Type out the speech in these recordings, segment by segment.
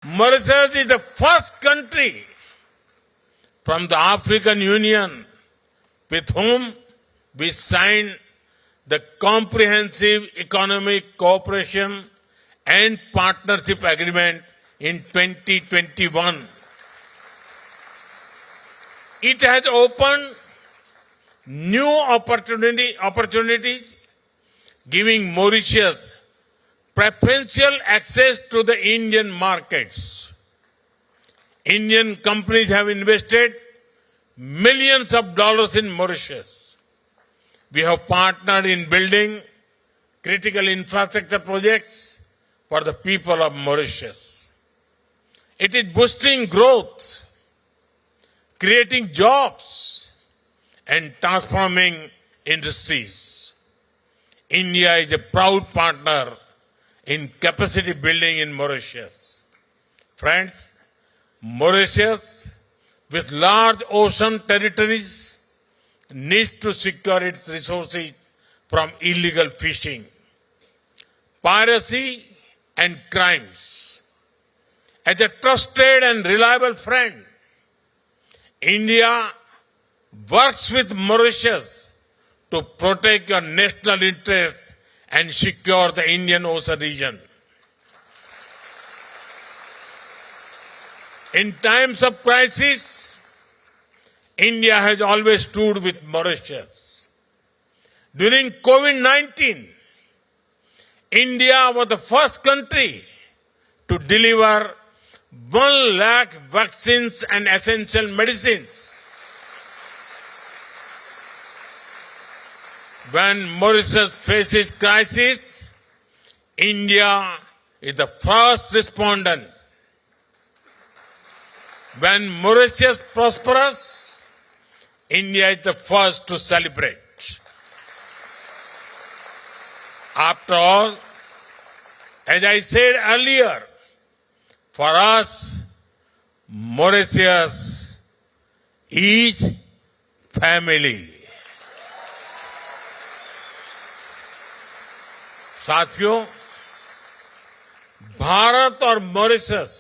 Mauritius is the first country from the African Union with whom we signed the Comprehensive Economic Cooperation and Partnership Agreement in 2021. It has opened new opportunities, giving Mauritius preferential access to the Indian markets. Indian companies have invested millions of dollars in Mauritius. We have partnered in building critical infrastructure projects for the people of Mauritius. It is boosting growth, creating jobs, and transforming industries. India is a proud partner in capacity building in Mauritius. Friends, Mauritius, with large ocean territories, needs to secure its resources from illegal fishing, piracy, and crimes. As a trusted and reliable friend, India works with Mauritius to protect your national interests and secure the Indian Ocean region. In times of crisis, India has always stood with Mauritius. During COVID-19, India was the first country to deliver 1 lakh vaccines and essential medicines. When Mauritius faces crisis, India is the first respondent. When Mauritius prospers, India is the first to celebrate. After all, as I said earlier, for us, Mauritius is family. साथियों, भारत और Mauritius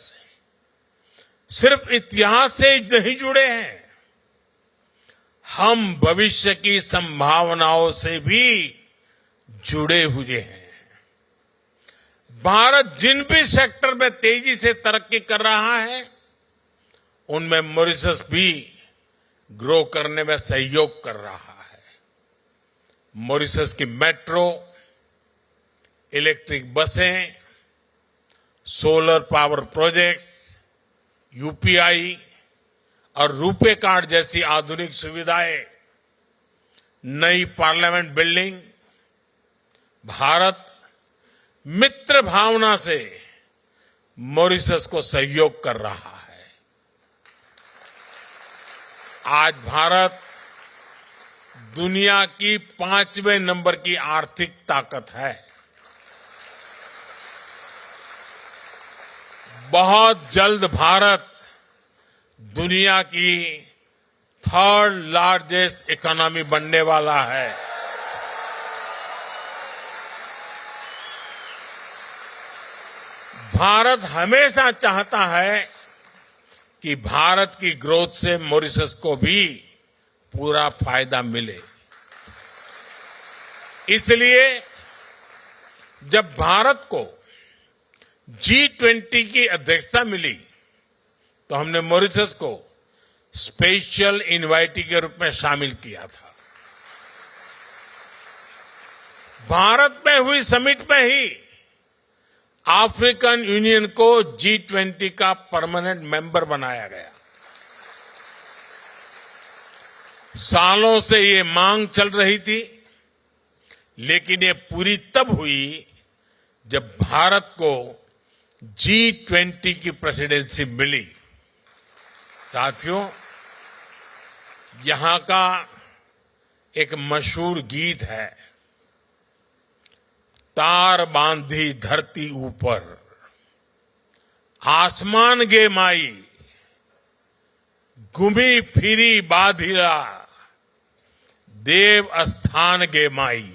सिर्फ इतिहास से नहीं जुड़े हैं, हम भविष्य की संभावनाओं से भी जुड़े हुए हैं। भारत जिन भी सेक्टर में तेजी से तरक्की कर रहा है, उनमें मॉरिशस भी ग्रो करने में सहयोग कर रहा है। मॉरिशस की मेट्रो, इलेक्ट्रिक बसें, सोलर पावर प्रोजेक्ट्स, यूपीआई और रुपे कार्ड जैसी आधुनिक सुविधाएं, नई पार्लियामेंट बिल्डिंग, भारत मित्र भावना से मॉरिशस को सहयोग कर रहा है। आज भारत दुनिया की 5वें नंबर की आर्थिक ताकत है। बहुत जल्द भारत दुनिया की 3rd लार्जेस्ट इकोनॉमी बनने वाला है। भारत हमेशा चाहता है कि भारत की ग्रोथ से मॉरिशस को भी पूरा फायदा मिले। इसलिए जब भारत को G20 की अध्यक्षता मिली, तो हमने मॉरिशस को स्पेशल इनवाइटी के रूप में शामिल किया था। भारत में हुई समिट में ही अफ्रीकन यूनियन को G20 का परमानेंट मेंबर बनाया गया। सालों से ये मांग चल रही थी, लेकिन ये पूरी तब हुई जब भारत को G20 की प्रेसिडेंसी मिली। साथियों, यहां का एक मशहूर गीत है, तार बांधी धरती ऊपर, आसमान गे माई, घूमी फिरी बाधिला, देव स्थान गे माई,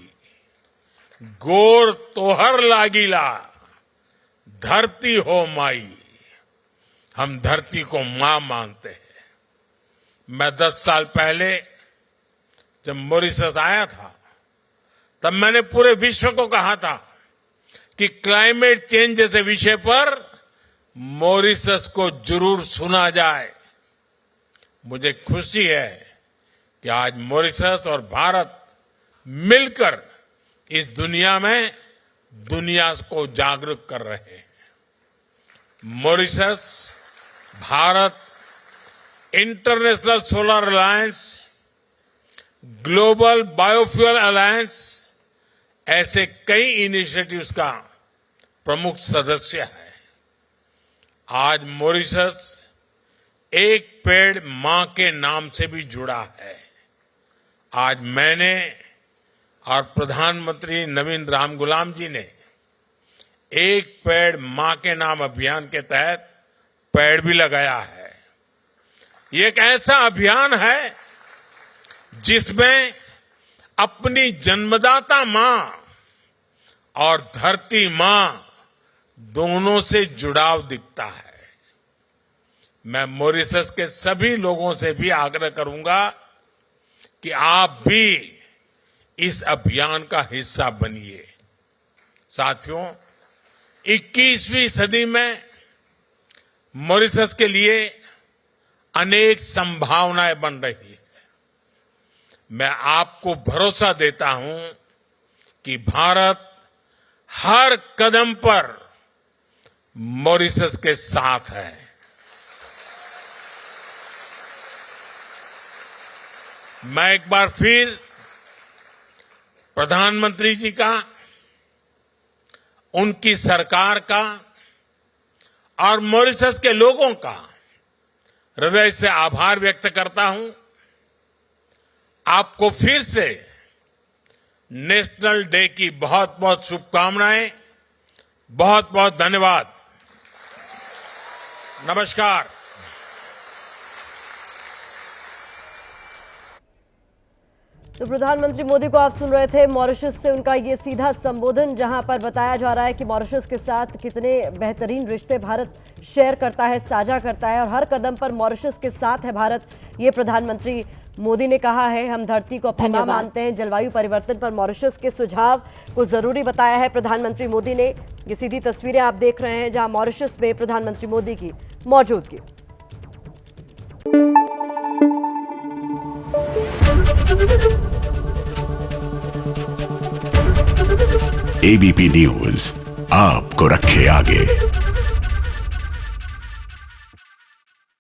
गोर तोहर लागिला, धरती हो माई। हम धरती को मां मानते हैं। मैं 10 साल पहले जब मॉरिशस आया था, तब मैंने पूरे विश्व को कहा था कि क्लाइमेट चेंज जैसे विषय पर मॉरिशस को जरूर सुना जाए। मुझे खुशी है कि आज मॉरिशस और भारत मिलकर इस दुनिया में दुनिया को जागरूक कर रहे हैं। Mauritius, Bharat, international solar alliance, global biofuel alliance ऐसे कई इनिशिएटिव्स का प्रमुख सदस्य है। आज मॉरिशस एक पेड़ मां के नाम से भी जुड़ा है। आज मैंने और प्रधानमंत्री नवीन राम गुलाम जी ने एक पेड़ मां के नाम अभियान के तहत पेड़ भी लगाया है। ये एक ऐसा अभियान है जिसमें अपनी जन्मदाता मां और धरती मां दोनों से जुड़ाव दिखता है। मैं मॉरिशस के सभी लोगों से भी आग्रह करूंगा कि आप भी इस अभियान का हिस्सा बनिए। साथियों, 21वीं सदी में मॉरिशस के लिए अनेक संभावनाएं बन रही है। मैं आपको भरोसा देता हूं कि भारत हर कदम पर मॉरिशस के साथ है। मैं एक बार फिर प्रधानमंत्री जी का, उनकी सरकार का और मॉरिशस के लोगों का हृदय से आभार व्यक्त करता हूं। आपको फिर से नेशनल डे की बहुत बहुत शुभकामनाएं। बहुत बहुत धन्यवाद। नमस्कार। तो प्रधानमंत्री मोदी को आप सुन रहे थे। मॉरिशस से उनका ये सीधा संबोधन, जहां पर बताया जा रहा है कि मॉरिशस के साथ कितने बेहतरीन रिश्ते भारत शेयर करता है, साझा करता है और हर कदम पर मॉरिशस के साथ है भारत। ये प्रधानमंत्री मोदी ने कहा है। हम धरती को अपनी मां मानते हैं। जलवायु परिवर्तन पर मॉरिशस के सुझाव को जरूरी बताया है प्रधानमंत्री मोदी ने। ये सीधी तस्वीरें आप देख रहे हैं जहां मॉरिशस में प्रधानमंत्री मोदी की मौजूदगी। एबीपी न्यूज आपको रखे आगे।